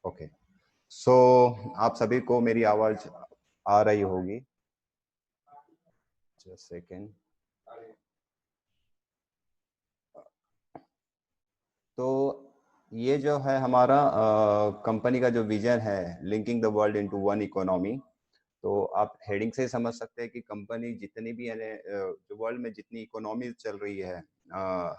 Okay. सो आप सभी को मेरी आवाज आ रही होगी। Just second. तो ये जो है हमारा कंपनी का जो विजन है, linking the world into one economy. तो आप हेडिंग से समझ सकते हैं कि कंपनी जितनी भी जो वर्ल्ड में जितनी इकोनॉमी चल रही है,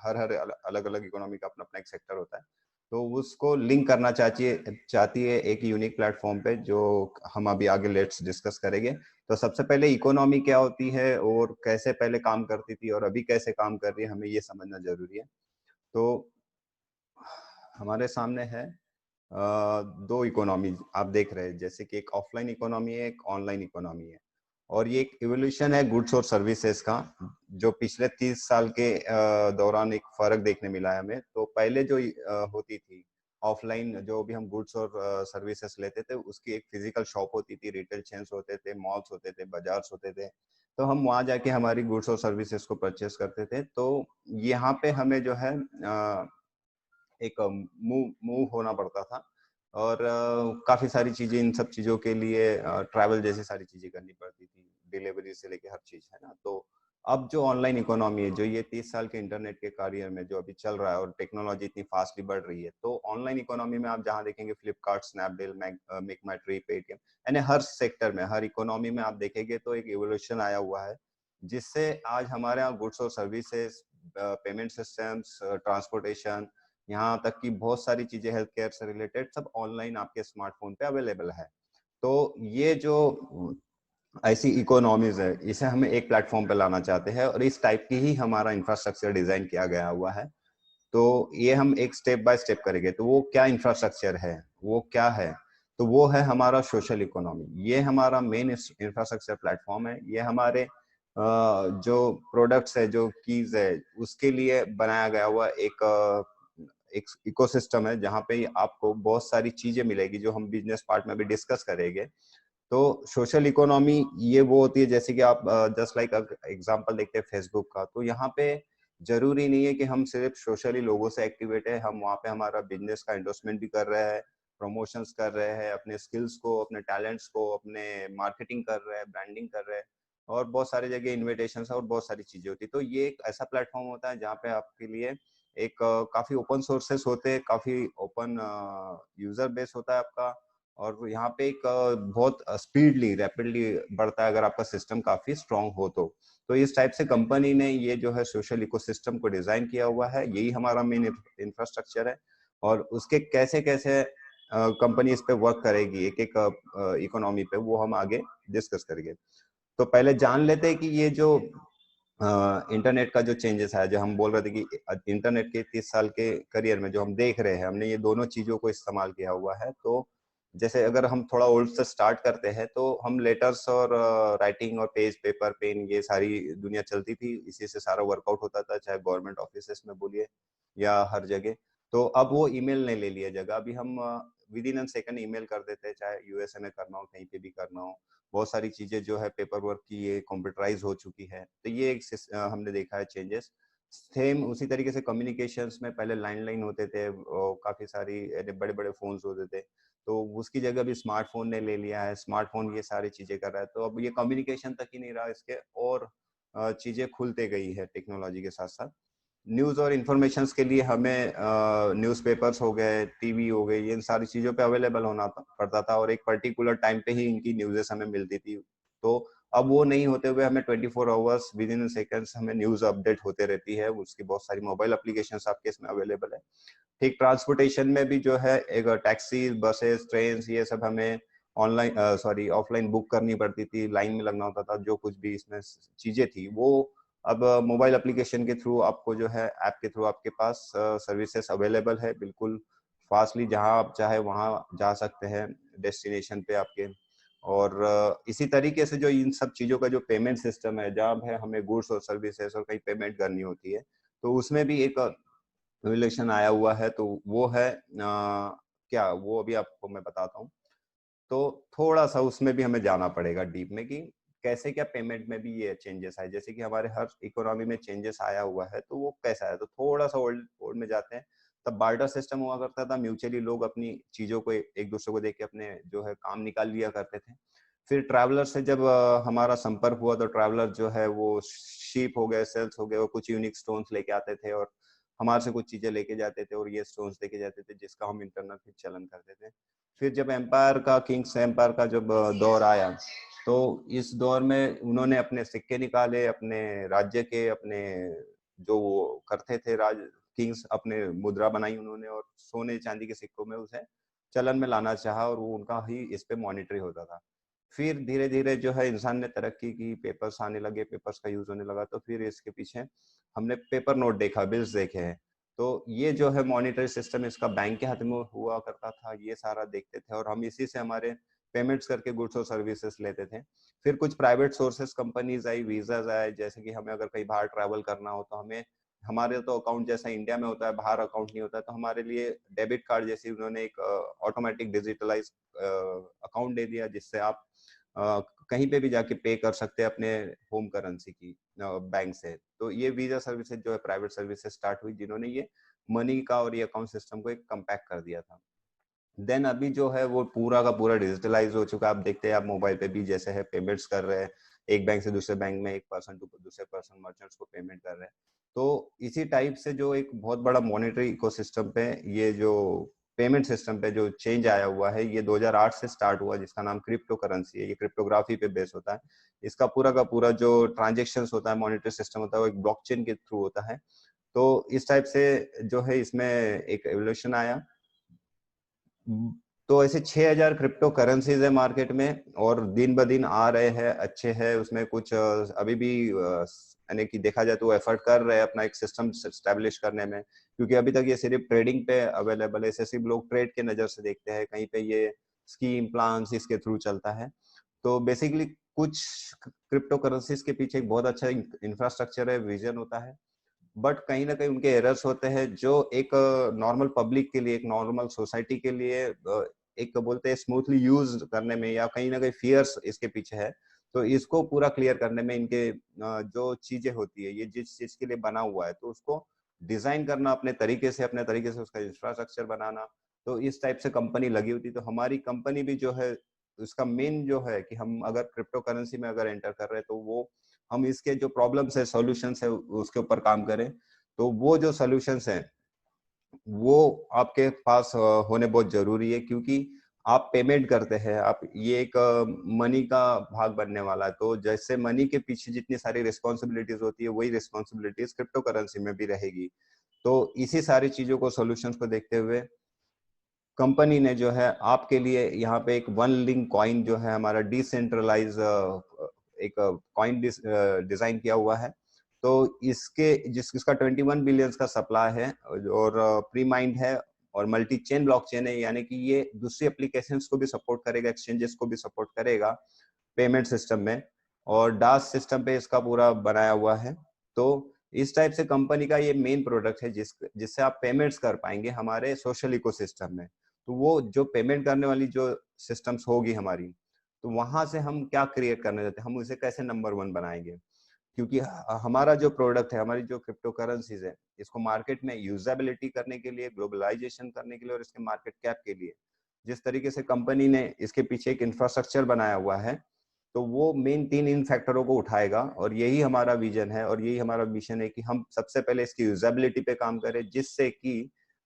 हर हर अलग अलग इकोनॉमी का अपना अपना एक सेक्टर होता है, तो उसको लिंक करना चाहती है एक यूनिक प्लेटफॉर्म पे, जो हम अभी आगे लेट्स डिस्कस करेंगे। तो सबसे पहले इकोनॉमी क्या होती है और कैसे पहले काम करती थी और अभी कैसे काम कर रही है, हमें ये समझना जरूरी है। तो हमारे सामने है दो इकोनॉमी आप देख रहे हैं, जैसे कि एक ऑफलाइन इकोनॉमी है, एक ऑनलाइन इकोनॉमी है। और ये एक इवोल्यूशन है गुड्स और सर्विसेज का, जो पिछले 30 साल के दौरान एक फर्क देखने मिला है हमें। तो पहले जो होती थी ऑफलाइन, जो भी हम गुड्स और सर्विसेज लेते थे, उसकी एक फिजिकल शॉप होती थी, रिटेल चेन्स होते थे, मॉल्स होते थे, बाजार्स होते थे। तो हम वहां जाके हमारी गुड्स और सर्विसेज को परचेस करते थे। तो यहाँ पे हमें जो है एक मूव मूव होना पड़ता था, और काफी सारी चीजें, इन सब चीजों के लिए ट्रैवल जैसी सारी चीजें करनी पड़ती थी, डिलीवरी से लेके हर चीज, है ना। तो अब जो ऑनलाइन इकोनॉमी है, जो ये 30 साल के इंटरनेट के करियर में जो अभी चल रहा है, और टेक्नोलॉजी इतनी फास्टली बढ़ रही है, तो ऑनलाइन इकोनॉमी में आप जहाँ देखेंगे फ्लिपकार्ट, स्नैपडील, मेक माई ट्रिप, पेटीएम, यानी हर सेक्टर में, हर इकोनॉमी में आप देखेंगे तो एक इवोल्यूशन आया हुआ है, जिससे आज हमारे यहाँ गुड्स और सर्विसेज, पेमेंट सिस्टम्स, ट्रांसपोर्टेशन, यहाँ तक कि बहुत सारी चीजें हेल्थ केयर से रिलेटेड सब ऑनलाइन आपके स्मार्टफोन पे अवेलेबल है। तो ये जो ऐसी इकोनॉमीज है, इसे हमें एक प्लेटफॉर्म पे लाना चाहते हैं, और इस टाइप की ही हमारा इंफ्रास्ट्रक्चर डिजाइन किया गया हुआ है। तो ये हम एक स्टेप बाय स्टेप करेंगे। तो वो क्या इंफ्रास्ट्रक्चर है, वो क्या है? तो वो है हमारा सोशल इकोनॉमी। ये हमारा मेन इंफ्रास्ट्रक्चर प्लेटफॉर्म है। ये हमारे जो प्रोडक्ट्स है, जो कीज है, उसके लिए बनाया गया हुआ एक इकोसिस्टम है, जहाँ पे आपको बहुत सारी चीजें मिलेगी, जो हम बिजनेस पार्ट में भी डिस्कस करेंगे। तो सोशल इकोनॉमी ये वो होती है, जैसे कि आप जस्ट लाइक एग्जांपल देखते हैं फेसबुक का, तो यहाँ पे जरूरी नहीं है कि हम सिर्फ सोशली लोगों से एक्टिवेट है, हम वहाँ पे हमारा बिजनेस का एंडोर्समेंट भी कर रहे हैं, प्रमोशंस कर रहे हैं, अपने स्किल्स को, अपने टैलेंट्स को, अपने मार्केटिंग कर रहे हैं, ब्रांडिंग कर रहे हैं, और बहुत सारी जगह इन्विटेशन और बहुत सारी चीजें होती है। तो ये एक ऐसा प्लेटफॉर्म होता है जहाँ पे आपके लिए एक काफी ओपन सोर्सेस होते हैं, काफी ओपन यूजर बेस होता है आपका, और यहाँ पे एक बहुत स्पीडली, रैपिडली बढ़ता है अगर आपका सिस्टम काफी स्ट्रांग हो तो इस टाइप से कंपनी ने ये जो है सोशल इकोसिस्टम को डिजाइन किया हुआ है। यही हमारा मेन इंफ्रास्ट्रक्चर है, और उसके कैसे कैसे कंपनी इस पे वर्क करेगी एक एक इकोनॉमी पे, वो हम आगे डिस्कस करेंगे। तो पहले जान लेते हैं कि ये जो इंटरनेट का जो चेंजेस है, जो हम बोल रहे थे कि इंटरनेट के 30 साल के करियर में जो हम देख रहे हैं, हमने ये दोनों चीजों को इस्तेमाल किया हुआ है। तो जैसे अगर हम थोड़ा ओल्ड से स्टार्ट करते हैं, तो हम लेटर्स और राइटिंग और पेज, पेपर, पेन, ये सारी दुनिया चलती थी, इसी से सारा वर्कआउट होता था, चाहे गवर्नमेंट ऑफिस में बोलिए या हर जगह। तो अब वो ईमेल ने ले लिया जगह। अभी हम विद इन सेकंड ईमेल कर देते हैं, चाहे यूएसए में करना हो, कहीं पे भी करना हो। बहुत सारी चीजें जो है पेपर वर्क की, ये कंप्यूटराइज हो चुकी है। तो ये एक हमने देखा है चेंजेस। सेम उसी तरीके से कम्युनिकेशंस में पहले लाइन होते थे, काफी सारी बड़े बड़े फोन्स होते थे, तो उसकी जगह भी स्मार्टफोन ने ले लिया है। स्मार्टफोन ये सारी चीजें कर रहा है, तो अब ये कम्युनिकेशन तक ही नहीं रहा, इसके और चीजें खुलते गई है टेक्नोलॉजी के साथ साथ। न्यूज और इन्फॉर्मेशन के लिए हमें न्यूज़पेपर्स हो गए, टीवी हो गए, ये इन सारी चीजों पे अवेलेबल होना पड़ता था, और एक पर्टिकुलर टाइम पे ही इनकी न्यूज़ेस हमें मिलती थी। तो अब वो नहीं होते हुए हमें 24 आवर्स विद इन सेकेंड्स हमें न्यूज अपडेट होते रहती है। उसकी बहुत सारी मोबाइल एप्लीकेशंस आपके इसमें अवेलेबल है। ठीक, ट्रांसपोर्टेशन में भी जो है एक टैक्सी, बसेस, ट्रेन, ये सब हमें ऑनलाइन ऑफलाइन बुक करनी पड़ती थी, लाइन में लगना होता था। जो कुछ भी इसमें चीजें थी, वो अब मोबाइल एप्लीकेशन के थ्रू आपको जो है, ऐप के थ्रू आपके पास सर्विसेज अवेलेबल है, बिल्कुल फास्टली, जहां आप चाहे वहां जा सकते हैं डेस्टिनेशन पे आपके। और इसी तरीके से जो इन सब चीजों का जो पेमेंट सिस्टम है, जहाँ है हमें गुड्स और सर्विसेज और कहीं पेमेंट करनी होती है, तो उसमें भी एक रिलेशन आया हुआ है। तो वो है क्या, वो अभी आपको मैं बताता हूँ। तो थोड़ा सा उसमें भी हमें जाना पड़ेगा डीप में, कि कैसे क्या पेमेंट में भी ये चेंजेस आए। जैसे कि हमारे हर इकोनॉमी में चेंजेस आया हुआ है, तो वो कैसा है, तो थोड़ा सा ओल्ड ओल्ड में जाते हैं। तब बार्टर सिस्टम हुआ करता था, म्यूचुअली लोग अपनी चीजों को एक दूसरे को देके के अपने जो है काम निकाल लिया करते थे। फिर ट्रैवलर से जब हमारा संपर्क हुआ तो ट्रैवलर जो है वो शीप हो गए, सेल्स हो गए, और कुछ यूनिक स्टोन्स लेके आते थे और हमारे से कुछ चीजें लेके जाते थे और ये स्टोन्स लेके जाते थे, जिसका हम इंटरनल फिर चलन करते थे। फिर जब एम्पायर का, किंग्स एम्पायर का जब दौर आया, तो इस दौर में उन्होंने अपने सिक्के निकाले, अपने राज्य के, अपने जो वो करते थे राज किंग्स, अपने मुद्रा बनाई उन्होंने और सोने चांदी के सिक्कों में उसे चलन में लाना चाहा, और वो उनका ही इस पे मॉनिटरी होता था। फिर धीरे धीरे जो है इंसान ने तरक्की की, पेपर्स आने लगे, पेपर्स का यूज होने लगा, तो फिर इसके पीछे हमने पेपर नोट देखा, बिल्स देखे हैं। तो ये जो है मॉनिटरी सिस्टम इसका बैंक के हाथ में हुआ करता था, ये सारा देखते थे और हम इसी से हमारे पेमेंट्स करके गुड्स और सर्विसेज लेते थे। फिर कुछ प्राइवेट सोर्सेस कंपनीज आई, वीजाज आए, जैसे कि हमें अगर कहीं बाहर ट्रैवल करना हो तो हमें, हमारे तो अकाउंट जैसा इंडिया में होता है, बाहर अकाउंट नहीं होता है, तो हमारे लिए डेबिट कार्ड जैसी उन्होंने एक ऑटोमेटिक डिजिटलाइज अकाउंट दे दिया, जिससे आप कहीं पे भी जाके पे कर सकते हैं अपने होम करेंसी की बैंक से। तो ये वीजा सर्विसेज जो है प्राइवेट सर्विसेज स्टार्ट हुई, जिन्होंने ये मनी का और ये अकाउंट सिस्टम को एक कम्पैक्ट कर दिया था। देन अभी जो है वो पूरा का पूरा डिजिटलाइज हो चुका है। आप देखते हैं, आप मोबाइल पे भी जैसे है पेमेंट्स कर रहे हैं, एक बैंक से दूसरे बैंक में, एक पर्सन टू दूसरे पर्सन, मर्चेंट्स को पेमेंट कर रहे हैं। तो इसी टाइप से जो एक बहुत बड़ा मॉनेटरी इकोसिस्टम पे, ये जो पेमेंट सिस्टम पे जो चेंज आया हुआ है, ये 2008 से स्टार्ट हुआ, जिसका नाम क्रिप्टो करेंसी है। ये क्रिप्टोग्राफी पे बेस होता है। इसका पूरा का पूरा जो ट्रांजेक्शन होता है, मॉनेटरी सिस्टम होता है, वो एक ब्लॉकचेन के थ्रू होता है। तो इस टाइप से जो है इसमें एक एवोल्यूशन आया। तो ऐसे 6000 क्रिप्टो करेंसीज है मार्केट में, और दिन ब दिन आ रहे हैं, अच्छे हैं। उसमें कुछ अभी भी यानी कि देखा जाए तो एफर्ट कर रहे हैं अपना एक सिस्टम स्टैब्लिश करने में, क्योंकि अभी तक ये सिर्फ ट्रेडिंग पे अवेलेबल है। इसे सिर्फ लोग ट्रेड के नजर से देखते हैं, कहीं पे ये स्कीम प्लान्स इसके थ्रू चलता है। तो बेसिकली कुछ क्रिप्टो करेंसीज के पीछे एक बहुत अच्छा इंफ्रास्ट्रक्चर है, विजन होता है, बट कहीं ना कहीं उनके एरर्स होते हैं, जो एक नॉर्मल पब्लिक के लिए, एक नॉर्मल सोसाइटी के लिए एक बोलते हैं स्मूथली यूज करने में, या कहीं ना कहीं फियर्स इसके पीछे है। तो इसको पूरा क्लियर करने में इनके जो चीजें होती है, ये जिस चीज के लिए बना हुआ है, तो उसको डिजाइन करना अपने तरीके से, अपने तरीके से उसका इंफ्रास्ट्रक्चर बनाना। तो इस टाइप से कंपनी लगी होती। तो हमारी कंपनी भी जो है, उसका मेन जो है कि हम अगर क्रिप्टो करेंसी में अगर एंटर कर रहे हैं, तो वो हम इसके जो प्रॉब्लम्स है, सॉल्यूशंस है, उसके ऊपर काम करें। तो वो जो सॉल्यूशंस हैं, वो आपके पास होने बहुत जरूरी है, क्योंकि आप पेमेंट करते हैं, आप ये एक मनी का भाग बनने वाला है। तो जैसे मनी के पीछे जितनी सारी रिस्पॉन्सिबिलिटीज होती है, वही रिस्पॉन्सिबिलिटीज क्रिप्टो करेंसी में भी रहेगी। तो इसी सारी चीजों को, सॉल्यूशंस को देखते हुए कंपनी ने जो है आपके लिए यहाँ पे एक वन लिंक कॉइन जो है हमारा डिसेंट्रलाइज एक कॉइन डिजाइन किया हुआ है। तो इसका 21 बिलियंस का सप्लाई है, और प्री माइंड है, और मल्टी चेन ब्लॉकचेन है, यानी कि ये दूसरी एप्लीकेशंस को भी सपोर्ट करेगा, एक्सचेंजेस को भी सपोर्ट करेगा पेमेंट सिस्टम में, और डास सिस्टम पे इसका पूरा बनाया हुआ है। तो इस टाइप से कंपनी का ये मेन प्रोडक्ट है, जिससे आप पेमेंट्स कर पाएंगे हमारे सोशल इकोसिस्टम में। तो वो जो पेमेंट करने वाली जो सिस्टम्स होगी हमारी, तो वहां से हम क्या क्रिएट करने देते हैं, हम उसे कैसे नंबर वन बनाएंगे। क्योंकि हमारा जो प्रोडक्ट है, हमारी जो क्रिप्टो करेंसीज है, इसको मार्केट में यूजेबिलिटी करने के लिए, ग्लोबलाइजेशन करने के लिए, और इसके मार्केट कैप के लिए जिस तरीके से कंपनी ने इसके पीछे एक इंफ्रास्ट्रक्चर बनाया हुआ है, तो वो मेन तीन इन फैक्टरों को उठाएगा। और यही हमारा विजन है, और यही हमारा मिशन है कि हम सबसे पहले इसकी यूजेबिलिटी पे काम करें, जिससे कि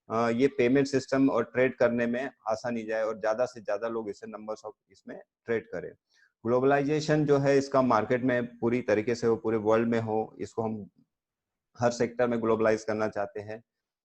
ये पेमेंट सिस्टम और ट्रेड करने में आसानी जाए, और ज्यादा से ज्यादा लोग इसे नंबर्स ऑफ इसमें ट्रेड करें। ग्लोबलाइजेशन जो है इसका मार्केट में पूरी तरीके से हो, पूरे वर्ल्ड में हो, इसको हम हर सेक्टर में ग्लोबलाइज करना चाहते हैं।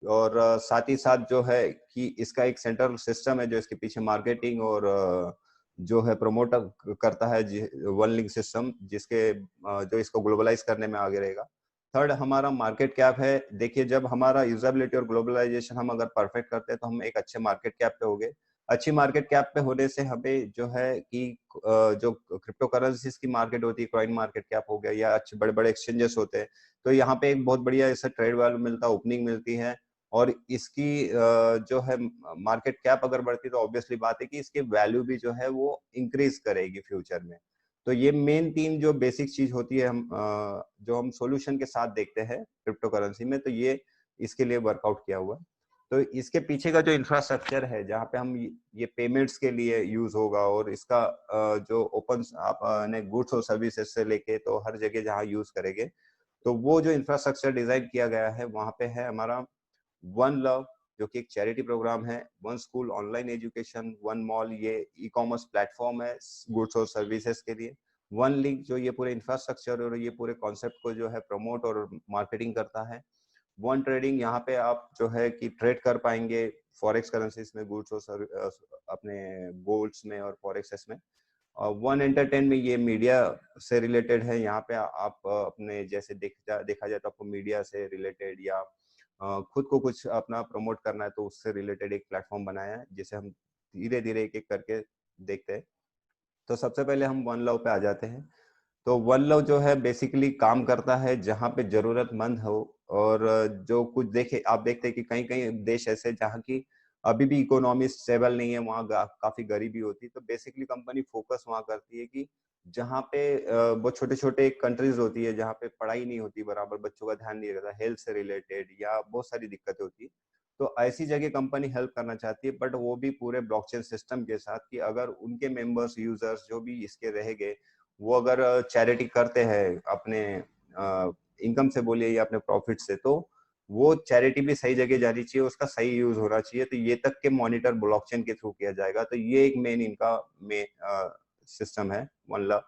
और साथ ही साथ जो है कि इसका एक सेंट्रल सिस्टम है जो इसके पीछे मार्केटिंग और जो है प्रमोट करता है, वन लिंक सिस्टम, जिसके जो इसको ग्लोबलाइज करने में आगे रहेगा। थर्ड हमारा मार्केट कैप है। देखिए, जब हमारा यूजेबिलिटी और ग्लोबलाइजेशन हम अगर परफेक्ट करते हैं, तो हम एक अच्छे मार्केट कैप पे हो गए। अच्छी मार्केट कैप पे होने से हमें जो है कि जो क्रिप्टो करेंसीज की मार्केट होती है, कॉइन मार्केट कैप हो गया, या अच्छे बड़े बड़े एक्सचेंजेस होते हैं, तो यहाँ पे एक बहुत बढ़िया ऐसा ट्रेड वैल्यू मिलता है, ओपनिंग मिलती है। और इसकी जो है मार्केट कैप अगर बढ़ती है, तो ऑब्वियसली बात है कि इसकी वैल्यू भी जो है वो इंक्रीज करेगी फ्यूचर में। तो ये मेन तीन जो बेसिक चीज होती है, हम जो हम सॉल्यूशन के साथ देखते हैं क्रिप्टो करेंसी में, तो ये इसके लिए वर्कआउट किया हुआ है। तो इसके पीछे का जो इंफ्रास्ट्रक्चर है, जहाँ पे हम ये पेमेंट्स के लिए यूज़ होगा, और इसका जो ओपन आपने गुड्स और सर्विसेज से लेके तो हर जगह जहाँ यूज़ करेंगे, तो वो जो इंफ्रास्ट्रक्चर डिज़ाइन किया गया है, वहाँ पे है हमारा वन लव, जो कि एक चैरिटी प्रोग्राम है, one school online education, one mall ये ई-कॉमर्स प्लेटफॉर्म है गुड्स और सर्विसेज के लिए, वन लिंक जो ये पूरे इंफ्रास्ट्रक्चर और ये पूरे कॉन्सेप्ट को जो है प्रमोट और मार्केटिंग करता है, वन ट्रेडिंग यहाँ पे आप जो है कि ट्रेड कर पाएंगे फॉरेक्स करेंसीज में, गुड्स और अपने गोल्ड्स में और फॉरेक्सेस में। वन एंटरटेन में ये मीडिया से रिलेटेड है, यहाँ पे आप अपने जैसे देखा जाए तो आपको मीडिया से रिलेटेड या खुद को कुछ अपना प्रमोट करना है तो उससे रिलेटेड एक प्लेटफॉर्म बनाया है, जिसे हम धीरे धीरे एक एक करके देखते हैं। तो सबसे पहले हम वन लव पे आ जाते हैं। तो वन लव जो है बेसिकली काम करता है जहाँ पे जरूरतमंद हो, और जो कुछ देखे आप देखते हैं कि कई कई देश ऐसे जहाँ की अभी भी इकोनॉमी स्टेबल नहीं है, वहाँ काफी गरीबी होती है। तो बेसिकली कंपनी फोकस वहाँ करती है कि जहाँ पे बहुत छोटे छोटे कंट्रीज होती है, जहाँ पे पढ़ाई नहीं होती बराबर, बच्चों का ध्यान नहीं रहता, हेल्थ से रिलेटेड या बहुत सारी दिक्कतें होती है। तो ऐसी जगह कंपनी हेल्प करना चाहती है, बट वो भी पूरे ब्लॉकचेन सिस्टम के साथ, कि अगर उनके मेंबर्स यूजर्स जो भी इसके रहेंगे, वो अगर चैरिटी करते हैं अपने इनकम से बोलिए या अपने प्रॉफिट से, तो वो चैरिटी भी सही जगह जानी चाहिए, उसका सही यूज होना चाहिए। तो ये तक के मॉनिटर ब्लॉकचेन के थ्रू किया जाएगा। तो ये एक मेन इनका सिस्टम है वन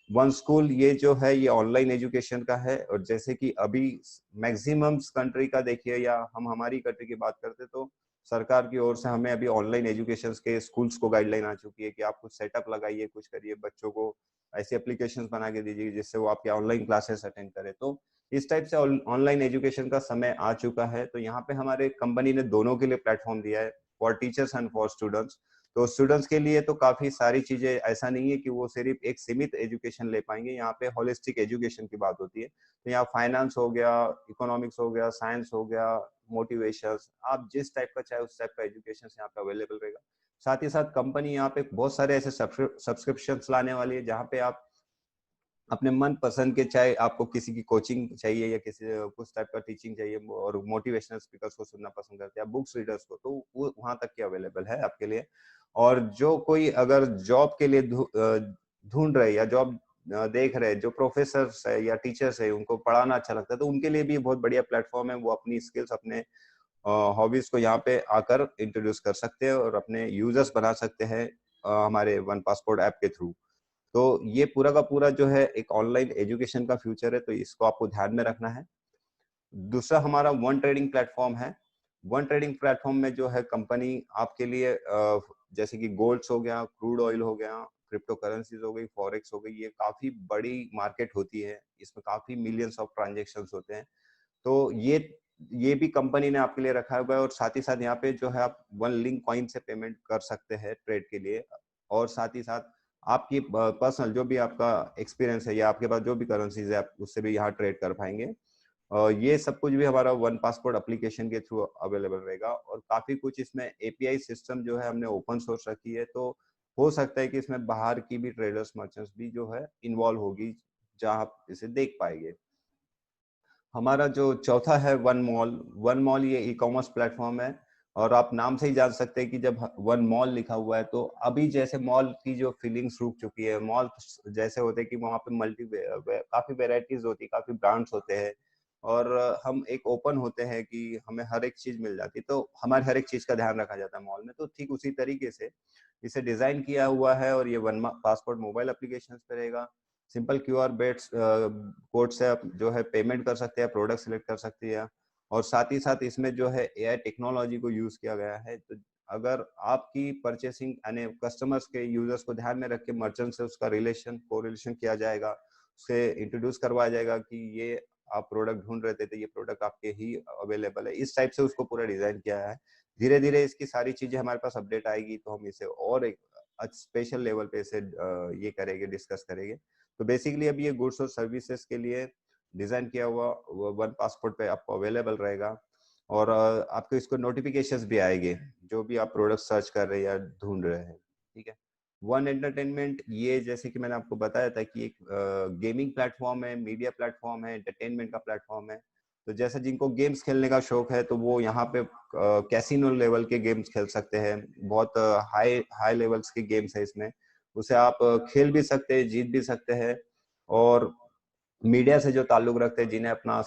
वन स्कूल। ये जो है ये ऑनलाइन एजुकेशन का है, और जैसे कि अभी मैक्सिमम कंट्री का देखिए, या हम हमारी कंट्री की बात करते तो सरकार की ओर से हमें अभी ऑनलाइन एजुकेशन के स्कूल्स को गाइडलाइन आ चुकी है कि आप कुछ सेटअप लगाइए, कुछ करिए, बच्चों को ऐसी एप्लीकेशंस बना के दीजिए जिससे वो आपके ऑनलाइन क्लासेस अटेंड करे। तो इस टाइप से ऑनलाइन एजुकेशन का समय आ चुका है। तो यहाँ पे हमारे कंपनी ने दोनों के लिए प्लेटफॉर्म दिया है, for teachers and for students. तो स्टूडेंट्स के लिए तो काफी सारी चीजें, ऐसा नहीं है कि वो सिर्फ एक सीमित एजुकेशन ले पाएंगे, यहाँ पे होलिस्टिक एजुकेशन की बात होती है। तो यहाँ फाइनेंस हो गया, इकोनॉमिक्स हो गया, साइंस हो गया, मोटिवेशन, आप जिस टाइप का चाहे उस टाइप का एजुकेशन यहाँ पे अवेलेबल रहेगा। साथ ही साथ कंपनी यहाँ पे बहुत सारे ऐसे सब्सक्रिप्शन लाने वाली है, जहाँ पे आप अपने मन पसंद के, चाहे आपको किसी की कोचिंग चाहिए या किसी कुछ टाइप का टीचिंग चाहिए, और मोटिवेशनल स्पीकर्स को सुनना पसंद करते हैं, बुक्स रीडर्स को, तो वो वहां तक की अवेलेबल है आपके लिए। और जो कोई अगर जॉब के लिए ढूंढ रहे या जॉब देख रहे, जो प्रोफेसर है या टीचर्स है, उनको पढ़ाना अच्छा लगता है, तो उनके लिए भी बहुत बढ़िया प्लेटफॉर्म है। वो अपनी स्किल्स, अपने हॉबीज को यहाँ पे आकर इंट्रोड्यूस कर सकते हैं और अपने यूजर्स बना सकते हैं हमारे वन पासपोर्ट ऐप के थ्रू। तो ये पूरा का पूरा जो है एक ऑनलाइन एजुकेशन का फ्यूचर है, तो इसको आपको ध्यान में रखना है। दूसरा हमारा वन ट्रेडिंग प्लेटफॉर्म है। वन ट्रेडिंग प्लेटफॉर्म में जो है कंपनी आपके लिए जैसे कि गोल्ड्स हो गया, क्रूड ऑयल हो गया, क्रिप्टो करेंसीज हो गई, फॉरेक्स हो गई, ये काफी बड़ी मार्केट होती है, इसमें काफी मिलियंस ऑफ ट्रांजेक्शन होते हैं। तो ये भी कंपनी ने आपके लिए रखा हुआ है, और साथ ही साथ यहाँ पे जो है आप वन लिंक कॉइन से पेमेंट कर सकते हैं ट्रेड के लिए। और साथ ही साथ आपकी पर्सनल जो भी आपका एक्सपीरियंस है या आपके पास जो भी करेंसीज है, आप उससे भी यहाँ ट्रेड कर पाएंगे। ये सब कुछ भी हमारा वन पासपोर्ट एप्लीकेशन के थ्रू अवेलेबल रहेगा। और काफी कुछ इसमें एपीआई सिस्टम जो है हमने ओपन सोर्स रखी है, तो हो सकता है कि इसमें बाहर की भी ट्रेडर्स मर्चेंट्स भी जो है इन्वॉल्व होगी, जहां आप इसे देख पाएंगे। हमारा जो चौथा है वन मॉल। वन मॉल ये ई कॉमर्स प्लेटफॉर्म है, और आप नाम से ही जान सकते हैं कि जब वन मॉल लिखा हुआ है, तो अभी जैसे मॉल की जो फीलिंग्स रुक चुकी है, मॉल जैसे होते हैं कि वहाँ पे काफी वेराइटीज होती है, काफी ब्रांड्स होते हैं, और हम एक ओपन होते हैं कि हमें हर एक चीज मिल जाती है, तो हमारे हर एक चीज का ध्यान रखा जाता है मॉल में। तो ठीक उसी तरीके से इसे डिजाइन किया हुआ है, और ये वन पासपोर्ट मोबाइल एप्लीकेशन पे रहेगा। सिंपल क्यूआर बेट्स कोड से आप जो है पेमेंट कर सकते हैं, प्रोडक्ट सिलेक्ट कर सकते हैं। और साथ ही साथ इसमें जो है एआई टेक्नोलॉजी को यूज किया गया है। तो अगर आपकी परचेसिंग यानी कस्टमर्स के यूजर्स को ध्यान में रख के मर्चेंट से उसका कोरिलेशन किया जाएगा, उसे इंट्रोड्यूस करवाया जाएगा कि ये आप प्रोडक्ट ढूंढ रहे थे, तो ये प्रोडक्ट आपके ही अवेलेबल है। इस टाइप से उसको पूरा डिजाइन किया है। धीरे धीरे इसकी सारी चीजें हमारे पास अपडेट आएगी, तो हम इसे और एक स्पेशल लेवल पे इसे ये करेंगे, डिस्कस करेंगे। तो बेसिकली अब ये गुड्स और सर्विसेज के लिए डिजाइन किया हुआ वन पासपोर्ट पे आपको अवेलेबल रहेगा। और आपको इसको नोटिफिकेशंस भी आएंगे जो भी आप प्रोडक्ट सर्च कर रहे हैं या ढूंढ रहे हैं। ठीक है। वन एंटरटेनमेंट, ये जैसे कि मैंने आपको बताया था कि एक गेमिंग प्लेटफॉर्म है, मीडिया प्लेटफॉर्म है, एंटरटेनमेंट का प्लेटफॉर्म है। तो जैसे जिनको गेम्स खेलने का शौक है तो वो यहाँ पे कैसीनो लेवल के गेम्स खेल सकते हैं। बहुत हाई हाई लेवल्स के गेम्स है इसमें, उसे आप खेल भी सकते हैं, जीत भी सकते हैं। और मीडिया से जो ताल्लुक रखते हैं, जिन्हें अपना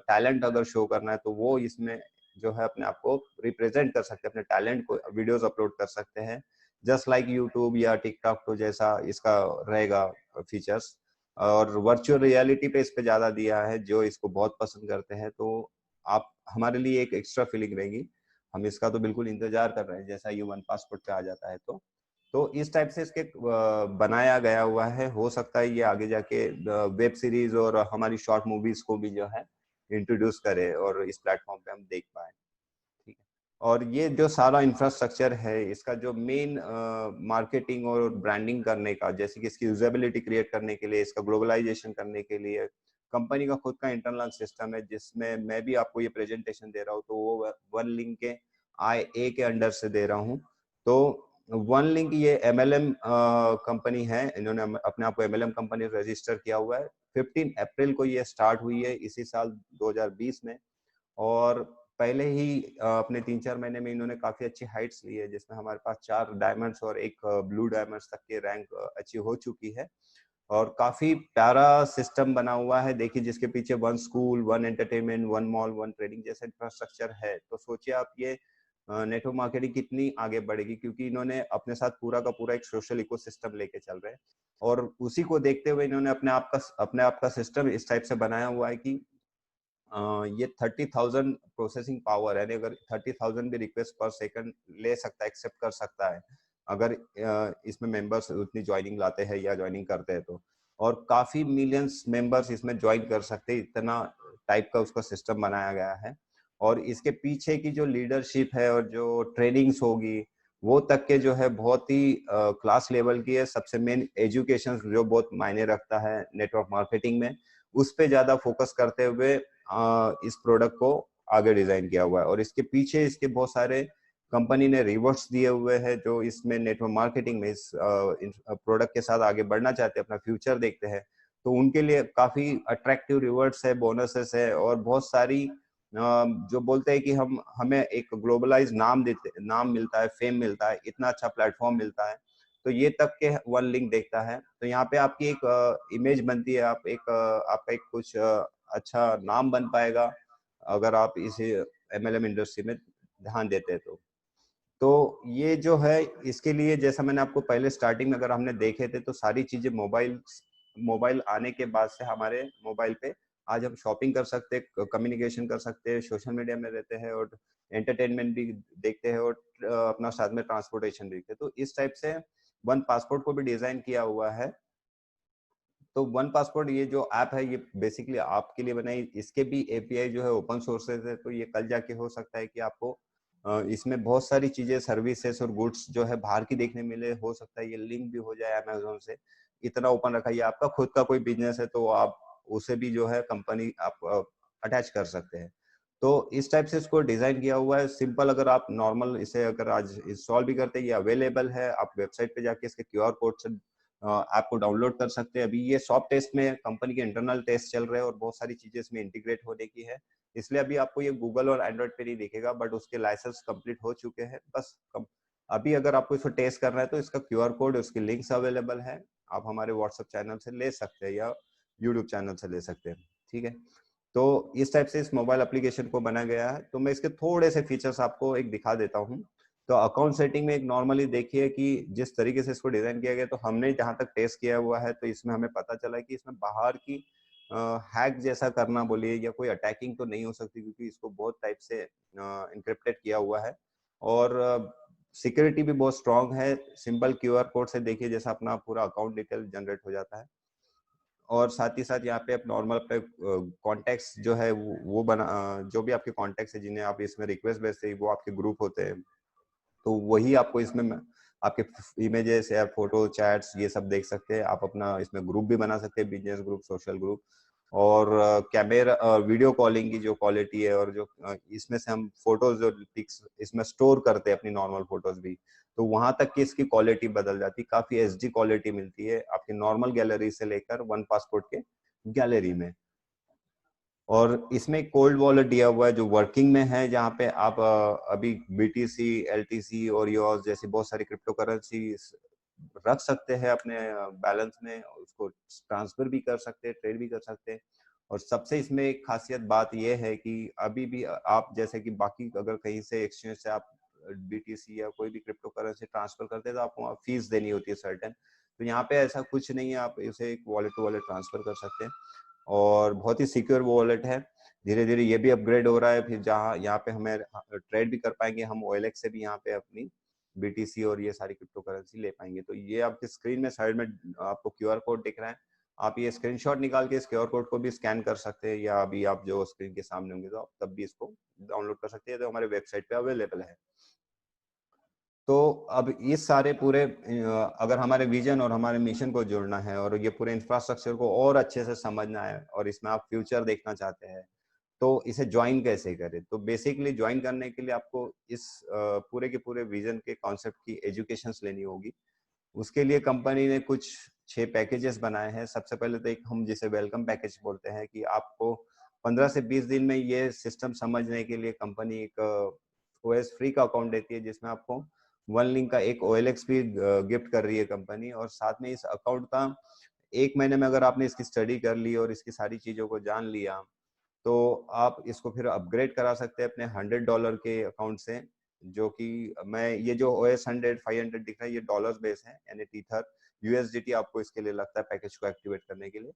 टैलेंट अगर शो करना है, तो वो इसमें जो है अपने आप को रिप्रेजेंट कर सकते हैं, अपने टैलेंट को वीडियोस अपलोड कर सकते हैं, जस्ट लाइक यूट्यूब या टिकटॉक तो जैसा इसका रहेगा फीचर्स। और वर्चुअल रियलिटी पे इस पे ज्यादा दिया है, जो इसको बहुत पसंद करते हैं। तो आप हमारे लिए एक एक्स्ट्रा फीलिंग रहेगी। हम इसका तो बिल्कुल इंतजार कर रहे हैं, जैसा ये वन पासपोर्ट पे आ जाता है। तो इस टाइप से इसके बनाया गया हुआ है। हो सकता है ये आगे जाके वेब सीरीज और हमारी शॉर्ट मूवीज को भी जो है इंट्रोड्यूस करे और इस प्लेटफॉर्म पे हम देख पाए। ठीक है। और ये जो सारा इंफ्रास्ट्रक्चर है, इसका जो मेन मार्केटिंग और ब्रांडिंग करने का, जैसे कि इसकी यूजेबिलिटी क्रिएट करने के लिए, इसका ग्लोबलाइजेशन करने के लिए कंपनी का खुद का इंटरनल सिस्टम है, जिसमें मैं भी आपको ये प्रेजेंटेशन दे रहा हूँ तो वो वन लिंक के IA के अंडर से दे रहा हूँ। तो वन लिंक ये MLM कंपनी है, इन्होंने अपने आप को MLM कंपनी रजिस्टर किया हुआ है। 15 अप्रैल को ये स्टार्ट हुई है इसी साल 2020 में। और पहले ही अपने 3-4 महीने में इन्होंने काफी अच्छी हाइट्स ली है, जिसमें हमारे पास 4 डायमंड्स और एक ब्लू डायमंड्स तक के रैंक अचीव हो चुकी है। और काफी प्यारा सिस्टम बना हुआ है, देखिए, जिसके पीछे 1 स्कूल, 1 एंटरटेनमेंट, 1 मॉल, 1 ट्रेडिंग जैसा इंफ्रास्ट्रक्चर है। तो सोचिए आप, ये नेटवर्क मार्केटिंग कितनी आगे बढ़ेगी, क्योंकि इन्होंने अपने साथ पूरा का पूरा एक सोशल इकोसिस्टम लेके चल रहे हैं। और उसी को देखते हुए इन्होंने अपने आप का सिस्टम इस टाइप से बनाया हुआ है कि ये 30,000 प्रोसेसिंग पावर है, अगर 30,000 भी रिक्वेस्ट पर सेकंड ले सकता है, एक्सेप्ट कर सकता है, अगर इसमें मेंबर्स उतनी ज्वाइनिंग लाते हैं या ज्वाइनिंग करते हैं तो। और काफी मिलियंस मेंबर्स इसमें ज्वाइन कर सकते हैं, इतना टाइप का उसका सिस्टम बनाया गया है। और इसके पीछे की जो लीडरशिप है और जो ट्रेनिंग्स होगी, वो तक के जो है बहुत ही क्लास लेवल की है। सबसे मेन एजुकेशन जो बहुत मायने रखता है नेटवर्क मार्केटिंग में, उस पे ज्यादा फोकस करते हुए इस प्रोडक्ट को आगे डिजाइन किया हुआ है। और इसके पीछे इसके बहुत सारे कंपनी ने रिवॉर्ड्स दिए हुए हैं, जो इसमें नेटवर्क मार्केटिंग में इस प्रोडक्ट के साथ आगे बढ़ना चाहते हैं, अपना फ्यूचर देखते हैं, तो उनके लिए काफी अट्रैक्टिव रिवॉर्ड्स है, बोनसेस है, और बहुत सारी जो बोलते हैं कि हमें एक ग्लोबलाइज नाम मिलता है, फेम मिलता है, इतना अच्छा प्लेटफॉर्म मिलता है। तो ये तक के वन लिंक देखता है। तो यहाँ पे आपकी एक इमेज बनती है, आपका एक कुछ अच्छा नाम बन पाएगा, अगर आप इसे MLM इंडस्ट्री में ध्यान देते हैं तो ये जो है, इसके लिए जैसा मैंने आपको पहले स्टार्टिंग में अगर हमने देखे थे, तो सारी चीजें मोबाइल आने के बाद से हमारे मोबाइल पे आज हम शॉपिंग कर सकते हैं, कम्युनिकेशन कर सकते हैं, सोशल मीडिया में रहते हैं, और एंटरटेनमेंट भी देखते हैं, और अपना साथ में ट्रांसपोर्टेशन भी देखते हैं। तो इस टाइप से वन पासपोर्ट को भी डिजाइन किया हुआ है। तो वन पासपोर्ट ये जो ऐप है, ये बेसिकली आपके लिए बनाई, इसके भी API जो है ओपन सोर्सेज है। तो ये कल जाके हो सकता है कि आपको इसमें बहुत सारी चीजें, सर्विसेज और गुड्स जो है बाहर की देखने मिले, हो सकता है ये लिंक भी हो जाए अमेजोन से। इतना ओपन रखा है, आपका खुद का कोई बिजनेस है तो आप उसे भी जो है कंपनी आप अटैच कर सकते हैं। तो इस टाइप से इसको डिजाइन किया हुआ है, सिंपल। अगर आप नॉर्मल इसे अगर आज इंस्टॉल भी करते हैं, ये अवेलेबल है, आप वेबसाइट पे जाके इसके QR कोड से ऐप को डाउनलोड कर सकते हैं। अभी ये सॉफ्ट टेस्ट में, कंपनी के इंटरनल टेस्ट चल रहे हैं, और बहुत सारी चीजें इसमें इंटीग्रेट होने की है, इसलिए अभी आपको ये गूगल और एंड्रॉइड पे नहीं दिखेगा, बट उसके लाइसेंस कंप्लीट हो चुके हैं। बस अभी अगर आपको इसको टेस्ट करना है तो इसका QR कोड, उसकी लिंक्स अवेलेबल है, आप हमारे व्हाट्सएप चैनल से ले सकते हैं या यूट्यूब चैनल से ले सकते हैं। ठीक है। तो इस टाइप से इस मोबाइल एप्लीकेशन को बनाया गया है। तो मैं इसके थोड़े से फीचर्स आपको एक दिखा देता हूँ। तो अकाउंट सेटिंग में एक नॉर्मली देखिए कि जिस तरीके से इसको डिजाइन किया गया, तो हमने जहां तक टेस्ट किया हुआ है, तो इसमें हमें पता चला है कि इसमें बाहर की हैक जैसा करना बोलिए या कोई अटैकिंग तो नहीं हो सकती, क्योंकि इसको बहुत टाइप से इंक्रिप्टेड किया हुआ है। और सिक्योरिटी भी बहुत स्ट्रांग है। सिंपल QR कोड से देखिए जैसा अपना पूरा अकाउंट डिटेल जनरेट हो जाता है। और साथ ही साथ यहाँ पे आप नॉर्मल अपने कॉन्टेक्ट्स जो है वो जो भी आपके कॉन्टेक्ट्स है, जिन्हें आप इसमें रिक्वेस्ट भेजते हैं, वो आपके ग्रुप होते हैं। तो वही आपको इसमें आपके इमेजेस या फोटो चैट्स ये सब देख सकते हैं। आप अपना इसमें ग्रुप भी बना सकते हैं, बिजनेस ग्रुप, सोशल ग्रुप। और कैमरा वीडियो कॉलिंग की जो क्वालिटी है, और जो इसमें से हम फोटोज जो पिक्स इसमें स्टोर करते हैं, अपनी नॉर्मल फोटोज भी, तो वहां तक की इसकी क्वालिटी बदल जाती है, काफी HD क्वालिटी मिलती है आपकी नॉर्मल गैलरी से लेकर वन पासपोर्ट के गैलरी में। और इसमें कोल्ड वॉलेट दिया हुआ है जो वर्किंग में है, जहाँ पे आप अभी BTC, LTC और योस जैसी बहुत सारी क्रिप्टो करेंसी रख सकते हैं अपने बैलेंस में, उसको ट्रांसफर भी कर सकते हैं, ट्रेड भी कर सकते हैं। और सबसे इसमें एक खासियत बात यह है कि अभी भी आप जैसे कि बाकी अगर कहीं से एक्सचेंज से आप BTC या कोई भी क्रिप्टो करेंसी ट्रांसफर करते हैं तो आपको वहाँ फीस देनी होती है सर्टेन। तो यहाँ पे ऐसा कुछ नहीं है, आप इसे एक वॉलेट टू वॉलेट ट्रांसफर कर सकते हैं और बहुत ही सिक्योर वॉलेट है। धीरे धीरे ये भी अपग्रेड हो रहा है, फिर जहाँ यहाँ पे हमें ट्रेड भी कर पाएंगे हम OLX से भी, यहाँ पे अपनी BTC और ये सारी क्रिप्टो करेंसी ले पाएंगे। तो ये आपकी स्क्रीन में साइड में आपको QR कोड दिख रहा है, आप ये स्क्रीनशॉट निकाल के इस QR कोड को भी स्कैन कर सकते हैं, या अभी आप जो स्क्रीन के सामने होंगे तो आप तब भी इसको डाउनलोड कर सकते हैं, तो हमारे वेबसाइट पे अवेलेबल है। तो अब इस सारे पूरे अगर हमारे विजन और हमारे मिशन को जोड़ना है और ये पूरे इंफ्रास्ट्रक्चर को और अच्छे से समझना है और इसमें आप फ्यूचर देखना चाहते हैं, तो इसे ज्वाइन कैसे करें? तो बेसिकली ज्वाइन करने के लिए आपको इस पूरे के पूरे विजन के कॉन्सेप्ट की एजुकेशंस लेनी होगी। उसके लिए कंपनी ने कुछ 6 पैकेजेस बनाए हैं। सबसे पहले तो एक हम जिसे वेलकम पैकेज बोलते हैं कि आपको 15 से 20 दिन में ये सिस्टम समझने के लिए कंपनी एक OS फ्री का अकाउंट देती है, जिसमें आपको वन लिंक का एक OLX भी गिफ्ट कर रही है कंपनी। और साथ में इस अकाउंट का 1 महीने में अगर आपने इसकी स्टडी कर ली और इसकी सारी चीजों को जान लिया, तो आप इसको फिर अपग्रेड करा सकते हैं अपने $100 के अकाउंट से, जो कि मैं ये जो OS 100 500 दिख रहा है ये डॉलर्स बेस है, यानी टीथर USDT आपको इसके लिए लगता है पैकेज को एक्टिवेट करने के लिए।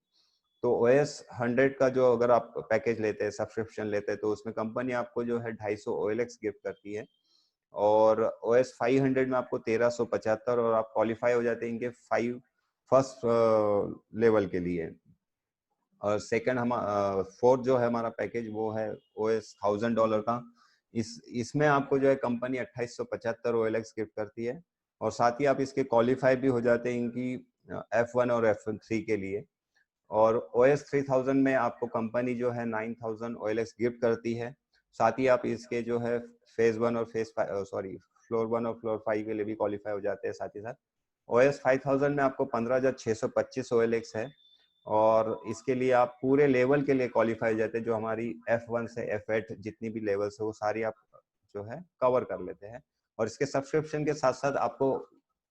तो OS 100 का जो अगर आप पैकेज लेते हैं, सब्सक्रिप्शन लेते हैं, तो उसमें कंपनी आपको जो है 250 OLX गिफ्ट करती है। और OS 500 में आपको 1375, और आप क्वालिफाई हो जाते हैं इनके 5 फर्स्ट लेवल के लिए। और सेकंड हम फोर्थ जो है हमारा पैकेज वो है OS $1000 का। इसमें आपको जो है कंपनी 2875 OLX गिफ्ट करती है, और साथ ही आप इसके क्वालिफाई भी हो जाते हैं इनकी F1 और F3 के लिए। और OS 3000 में आपको कंपनी जो है 9000 OLX गिफ्ट करती है। साथ ही आप इसके जो है फेज 1 और फ्लोर 1 और फ्लोर 5 के लिए भी क्वालिफाई हो जाते हैं। साथ ही साथ OS 5000 में आपको 15625 OLX है, और इसके लिए आप पूरे लेवल के लिए क्वालिफाई हो जाते हैं। जो हमारी F1 से F8 जितनी भी लेवल्स है वो सारी आप जो है कवर कर लेते हैं। और इसके सब्सक्रिप्शन के साथ साथ आपको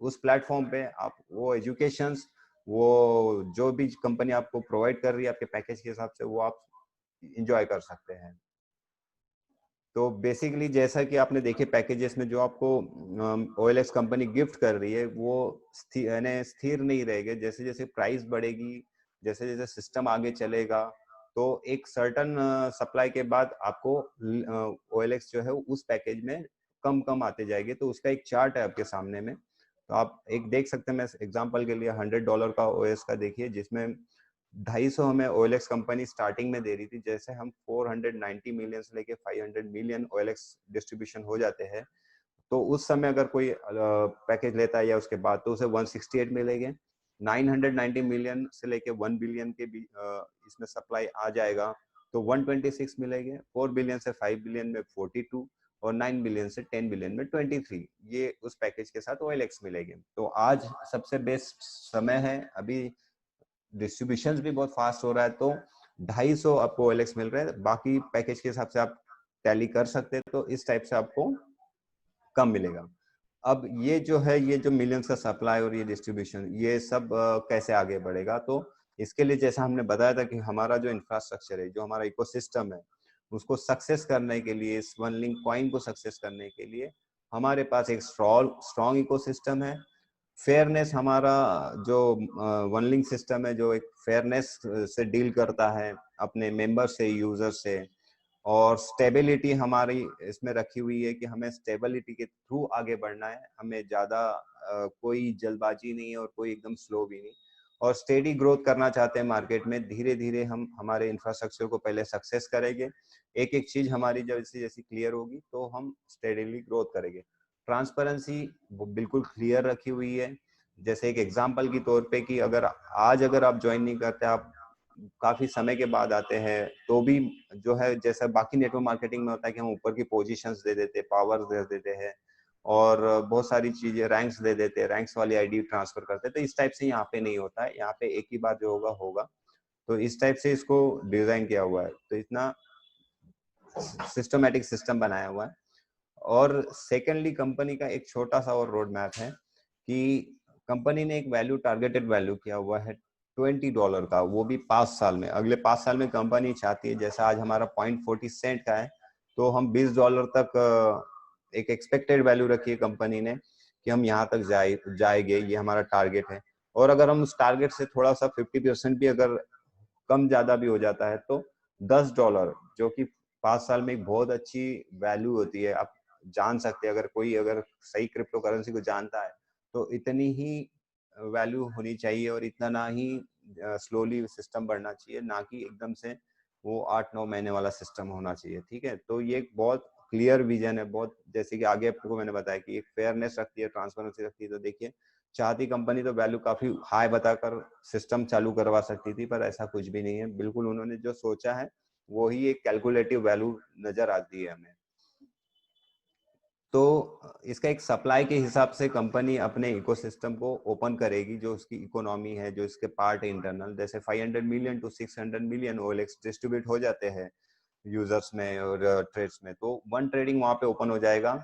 उस प्लेटफॉर्म पे आप वो एजुकेशंस, वो जो भी कंपनी आपको प्रोवाइड कर रही है आपके पैकेज के हिसाब से, वो आप इंजॉय कर सकते हैं। तो बेसिकली जैसा कि आपने देखे पैकेजेस में जो आपको OLX कंपनी गिफ्ट कर रही है, वो स्थिर नहीं रहेगा। जैसे जैसे प्राइस बढ़ेगी, जैसे जैसे सिस्टम आगे चलेगा, तो एक सर्टन सप्लाई के बाद आपको OLX जो है उस पैकेज में कम कम आते जाएंगे। तो उसका एक चार्ट है आपके सामने में, तो आप एक देख सकते हैं। मैं एग्जांपल के लिए $100 का OS का देखिए, जिसमें 250 हमें OLX कंपनी स्टार्टिंग में दे रही थी। जैसे हम 490 मिलियन से लेके 500 मिलियन OLX डिस्ट्रीब्यूशन हो जाते हैं, तो उस समय अगर कोई पैकेज लेता है या उसके बाद, तो उसे 168 मिलेंगे। 990 मिलियन से लेके 1 बिलियन के भी इसमें सप्लाई आ जाएगा, तो 126 मिलेंगे। 4 बिलियन से 5 बिलियन में 42, और 9 बिलियन से 10 बिलियन में 23, ये उस पैकेज के साथ OLX मिलेंगे। तो आज सबसे बेस्ट समय है, अभी डिस्ट्रीब्यूशन भी बहुत फास्ट हो रहा है, तो 250 आपको OLX मिल रहा है। बाकी पैकेज के हिसाब से आप टैली कर सकते हैं, तो इस टाइप से आपको कम मिलेगा। अब ये जो है, ये जो मिलियंस का सप्लाई और ये डिस्ट्रीब्यूशन, ये सब कैसे आगे बढ़ेगा? तो इसके लिए जैसा हमने बताया था कि हमारा जो इंफ्रास्ट्रक्चर है, जो हमारा इकोसिस्टम है, उसको सक्सेस करने के लिए, इस वन लिंक कॉइन को सक्सेस करने के लिए हमारे पास एक स्ट्रॉन्ग इकोसिस्टम है। फेयरनेस, हमारा जो वन लिंक सिस्टम है, जो एक फेयरनेस से डील करता है अपने मेंबर से, यूजर से। और स्टेबिलिटी हमारी इसमें रखी हुई है कि हमें स्टेबिलिटी के थ्रू आगे बढ़ना है, हमें ज्यादा कोई जल्दबाजी नहीं है और कोई एकदम स्लो भी नहीं। और स्टेडी ग्रोथ करना चाहते हैं मार्केट में, धीरे धीरे हम हमारे इंफ्रास्ट्रक्चर को पहले सक्सेस करेंगे। एक एक चीज हमारी जैसे जैसी क्लियर होगी तो हम स्टेडीली ग्रोथ करेंगे। ट्रांसपेरेंसी बिल्कुल क्लियर रखी हुई है। जैसे एक एग्जांपल के तौर पे कि अगर आप ज्वाइन नहीं करते, आप काफी समय के बाद आते हैं, तो भी जो है जैसा बाकी नेटवर्क मार्केटिंग में होता है कि हम ऊपर की पोजीशंस दे देते हैं, पावर्स दे देते हैं, और बहुत सारी चीजें रैंक्स दे देते हैं, रैंक्स वाली आईडी ट्रांसफर करते हैं। तो इस टाइप से यहाँ पे नहीं होता है। यहाँ पे एक ही बार जो होगा होगा। तो इस टाइप से इसको डिजाइन किया हुआ है, तो इतना सिस्टमेटिक सिस्टम बनाया हुआ है। और सेकेंडली कंपनी का एक छोटा सा और रोड मैप है कि कंपनी ने एक वैल्यू, टारगेटेड वैल्यू किया हुआ है $20 का, वो भी 5 साल में। अगले 5 साल में कंपनी चाहती है, जैसे आज हमारा 0.40 का है, तो हम $20 तक एक एक्सपेक्टेड वैल्यू रखी है कंपनी ने कि हम यहाँ तक जाएंगे, ये हमारा टारगेट है। और अगर हम उस टारगेट से थोड़ा सा 50% भी अगर कम ज्यादा भी हो जाता है तो $10, जो कि 5 साल में एक बहुत अच्छी वैल्यू होती है। आप जान सकते हैं, अगर कोई अगर सही क्रिप्टो करेंसी को जानता है तो इतनी ही वैल्यू होनी चाहिए, और इतना ना ही स्लोली सिस्टम बढ़ना चाहिए, ना कि एकदम से वो 8-9 महीने वाला सिस्टम होना चाहिए। ठीक है, तो ये एक बहुत क्लियर विजन है, बहुत, जैसे कि आगे आपको मैंने बताया कि एक फेयरनेस रखती है, ट्रांसपेरेंसी रखती है। तो देखिए, चाहती कंपनी तो वैल्यू काफी हाई बताकर सिस्टम चालू करवा सकती थी, पर ऐसा कुछ भी नहीं है। बिल्कुल उन्होंने जो सोचा है वो ही एक कैलकुलेटिव वैल्यू नजर आती है हमें। तो इसका एक सप्लाई के हिसाब से कंपनी अपने इकोसिस्टम को ओपन करेगी, जो उसकी इकोनॉमी है, जो इसके पार्ट है इंटरनल, जैसे 500 million to 600 million OLX distribute हो जाते हैं यूजर्स में और ट्रेड्स में, तो वन ट्रेडिंग वहां पे ओपन हो जाएगा।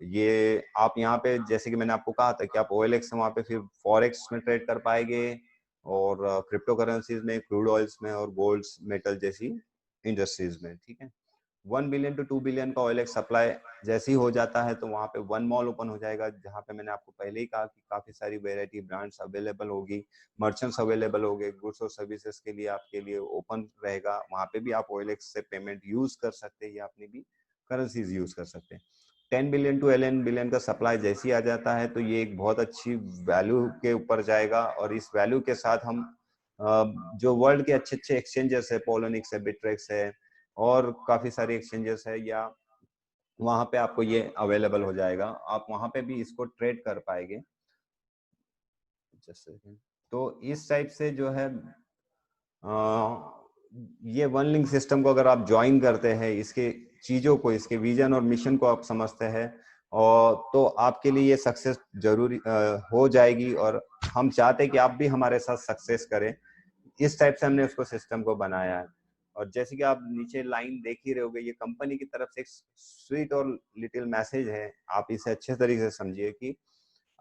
ये आप यहाँ पे, जैसे कि मैंने आपको कहा था कि आप OLX से वहां पे फिर फॉरेक्स में ट्रेड कर पाएंगे, और क्रिप्टो करेंसीज में, क्रूड ऑयल्स में, और गोल्ड मेटल जैसी इंडस्ट्रीज में। ठीक है, 1 बिलियन टू 2 बिलियन का OLX सप्लाई जैसे ही हो जाता है, तो वहाँ पे वन मॉल ओपन हो जाएगा, जहाँ पे मैंने आपको पहले ही कहा कि काफी सारी वेराइटी ब्रांड्स अवेलेबल होगी, मर्चेंट्स अवेलेबल होंगे, गुड्स और सर्विसेज के लिए आपके लिए ओपन रहेगा। वहाँ पे भी आप OLX से पेमेंट यूज कर सकते हैं या अपनी भी करेंसीज यूज कर सकते हैं। 10 बिलियन टू 11 बिलियन का सप्लाई जैसे ही आ जाता है, तो ये एक बहुत अच्छी वैल्यू के ऊपर जाएगा, और इस वैल्यू के साथ हम जो वर्ल्ड के अच्छे अच्छे एक्सचेंजेस है, पोलोनिक्स है, बिट्रेक्स है, और काफी सारे एक्सचेंजेस है, या वहां पे आपको ये अवेलेबल हो जाएगा, आप वहां पे भी इसको ट्रेड कर पाएंगे। तो इस टाइप से जो है ये वन लिंक सिस्टम को अगर आप ज्वाइन करते हैं, इसके चीजों को, इसके विजन और मिशन को आप समझते हैं, और तो आपके लिए ये सक्सेस जरूरी हो जाएगी। और हम चाहते हैं कि आप भी हमारे साथ सक्सेस करें। इस टाइप से हमने उसको सिस्टम को बनाया है। और जैसे कि आप नीचे लाइन देख ही रहे होगे, ये कंपनी की तरफ से एक स्वीट और लिटिल मैसेज है, आप इसे अच्छे तरीके से समझिए कि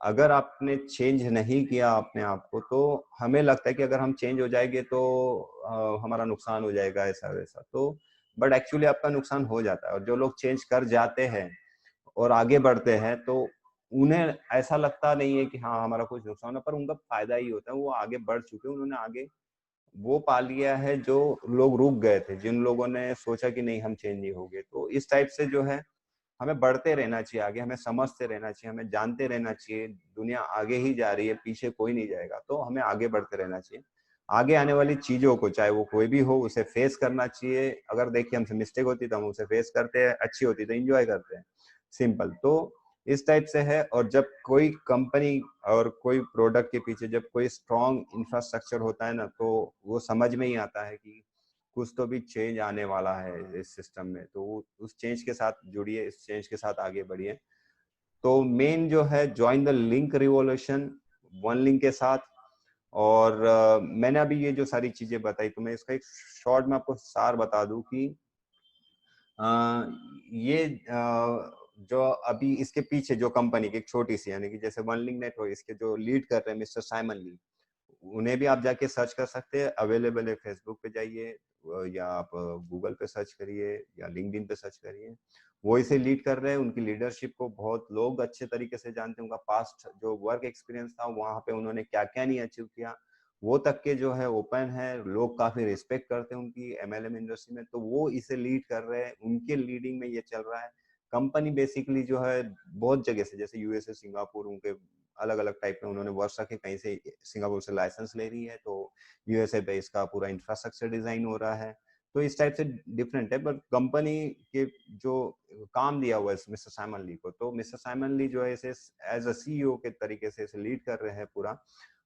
अगर आपने चेंज नहीं किया अपने आप को, तो हमें लगता है कि अगर हम चेंज हो जाएंगे तो हमारा नुकसान हो जाएगा, ऐसा वैसा। तो बट एक्चुअली आपका नुकसान हो जाता है, और जो लोग चेंज कर जाते हैं और आगे बढ़ते हैं, तो उन्हें ऐसा लगता नहीं है कि हाँ हमारा कुछ नुकसान है, पर उनका फायदा ही होता है। वो आगे बढ़ चुके हैं, उन्होंने आगे वो पा लिया है जो लोग रुक गए थे, जिन लोगों ने सोचा कि नहीं हम चेंज नहीं होंगे। तो इस टाइप से जो है हमें बढ़ते रहना चाहिए आगे, हमें समझते रहना चाहिए, हमें जानते रहना चाहिए। दुनिया आगे ही जा रही है, पीछे कोई नहीं जाएगा, तो हमें आगे बढ़ते रहना चाहिए। आगे आने वाली चीजों को, चाहे वो कोई भी हो, उसे फेस करना चाहिए। अगर देखिए हमसे मिस्टेक होती तो हम उसे फेस करते हैं, अच्छी होती तो एंजॉय करते हैं, सिंपल। तो इस टाइप से है। और जब कोई कंपनी और कोई प्रोडक्ट के पीछे जब कोई स्ट्रॉन्ग इंफ्रास्ट्रक्चर होता है ना, तो वो समझ में ही आता है कि कुछ तो भी चेंज आने वाला है इस सिस्टम में। तो उस चेंज के साथ जुड़िए, इस चेंज के साथ आगे बढ़िए। तो मेन जो है, join the link revolution, one link के साथ। और मैंने अभी ये जो सारी चीजें बताई, तो मैं इसका एक शॉर्ट में आपको सार बता दूं कि ये जो अभी इसके पीछे जो कंपनी की एक छोटी सी, यानी कि जैसे वन लिंक नेटवर्क, इसके जो लीड कर रहे हैं मिस्टर साइमन ली, उन्हें भी आप जाके सर्च कर सकते हैं। अवेलेबल है, फेसबुक पे जाइए, या आप गूगल पे सर्च करिए, या लिंक्डइन पे सर्च करिए। वो इसे लीड कर रहे हैं, उनकी लीडरशिप को बहुत लोग अच्छे तरीके से जानते हैं। उनका पास्ट जो वर्क एक्सपीरियंस था, वहां पे उन्होंने क्या क्या नहीं अचीव किया, वो तक के जो है ओपन है। लोग काफी रिस्पेक्ट करते हैं उनकी MLM इंडस्ट्री में, तो वो इसे लीड कर रहे हैं, उनके लीडिंग में ये चल रहा है। कंपनी बेसिकली जो है बहुत जगह से, जैसे USA, सिंगापुर, उनके अलग अलग टाइप में उन्होंने वर्क रखे, कहीं से सिंगापुर से लाइसेंस ले रही है, तो USA पे इसका पूरा इंफ्रास्ट्रक्चर डिजाइन हो रहा है। तो इस टाइप से डिफरेंट है। बट कंपनी के जो काम दिया हुआ है मिस्टर साइमन ली को, तो मिस्टर साइमन ली जो है इसे एज अ CEO के तरीके से इसे लीड कर रहे हैं पूरा।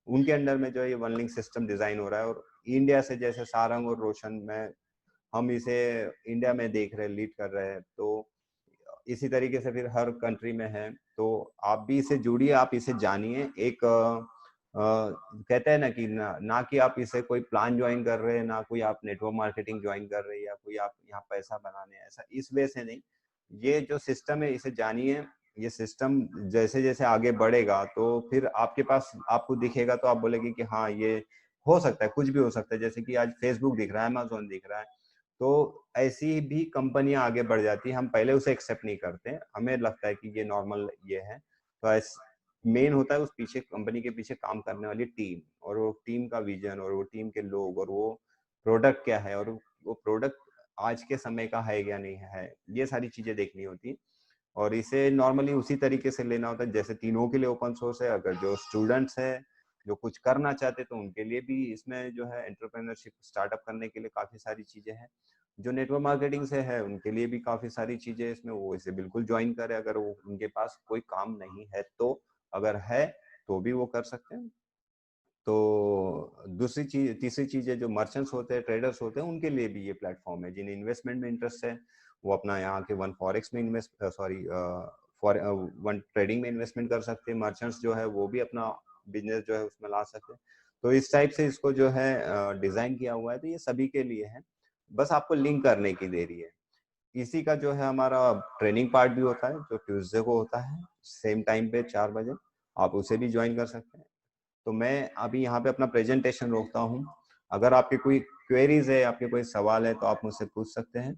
उनके अंडर में जो है ये वन लिंक सिस्टम डिजाइन हो रहा है। और इंडिया से जैसे सारंग और रोशन में हम इसे इंडिया में देख रहे हैं, लीड कर रहे हैं, तो इसी तरीके से फिर हर कंट्री में है। तो आप भी इसे जुड़िए, आप इसे जानिए। एक कहते हैं ना कि ना कि आप इसे कोई प्लान ज्वाइन कर रहे हैं, ना कोई आप नेटवर्क मार्केटिंग ज्वाइन कर रहे हैं, या कोई आप यहाँ पैसा बनाने हैं, ऐसा इस वे से नहीं। ये जो सिस्टम है इसे जानिए। ये सिस्टम जैसे जैसे आगे बढ़ेगा तो फिर आपके पास आपको दिखेगा तो आप बोलेंगे कि हाँ ये हो सकता है, कुछ भी हो सकता है। जैसे कि आज फेसबुक दिख रहा है, अमेजोन दिख रहा है, तो ऐसी भी कंपनियां आगे बढ़ जाती है। हम पहले उसे एक्सेप्ट नहीं करते, हमें लगता है कि ये नॉर्मल ये है। तो मेन होता है उस पीछे कंपनी के पीछे काम करने वाली टीम, और वो टीम का विजन, और वो टीम के लोग, और वो प्रोडक्ट क्या है, और वो प्रोडक्ट आज के समय का है या नहीं है, ये सारी चीजें देखनी होती। और इसे नॉर्मली उसी तरीके से लेना होता है जैसे तीनों के लिए ओपन सोर्स है। अगर जो स्टूडेंट्स है जो कुछ करना चाहते तो उनके लिए भी इसमें जो है एंटरप्रेन्योरशिप स्टार्टअप करने के लिए काफी सारी चीजें हैं। जो नेटवर्क मार्केटिंग से है उनके लिए भी काफी सारी चीजें इसमें, वो इसे बिल्कुल ज्वाइन करें अगर वो उनके पास कोई काम नहीं है तो। अगर है तो भी वो कर सकते हैं। तो दूसरी चीज, तीसरी चीज है जो मर्चेंट्स होते हैं, ट्रेडर्स होते हैं, उनके लिए भी ये प्लेटफॉर्म है। जिन्हें इन्वेस्टमेंट में इंटरेस्ट है वो अपना यहाँ के वन फॉरेक्स में invest sorry for one trading में इन्वेस्टमेंट कर सकते हैं। मर्चेंट्स जो है वो भी अपना बिजनेस जो है उसमें ला सकते हैं। तो इस टाइप से इसको जो है डिजाइन किया हुआ है। तो ये सभी के लिए है, बस आपको लिंक करने की देरी है। इसी का जो है हमारा ट्रेनिंग पार्ट भी होता है जो ट्यूसडे को होता है सेम टाइम पे 4 बजे। आप उसे भी ज्वाइन कर सकते हैं। तो मैं अभी यहाँ पे अपना प्रेजेंटेशन रोकता हूँ। अगर आपके कोई क्वेरीज है, आपके कोई सवाल है तो आप मुझसे पूछ सकते हैं।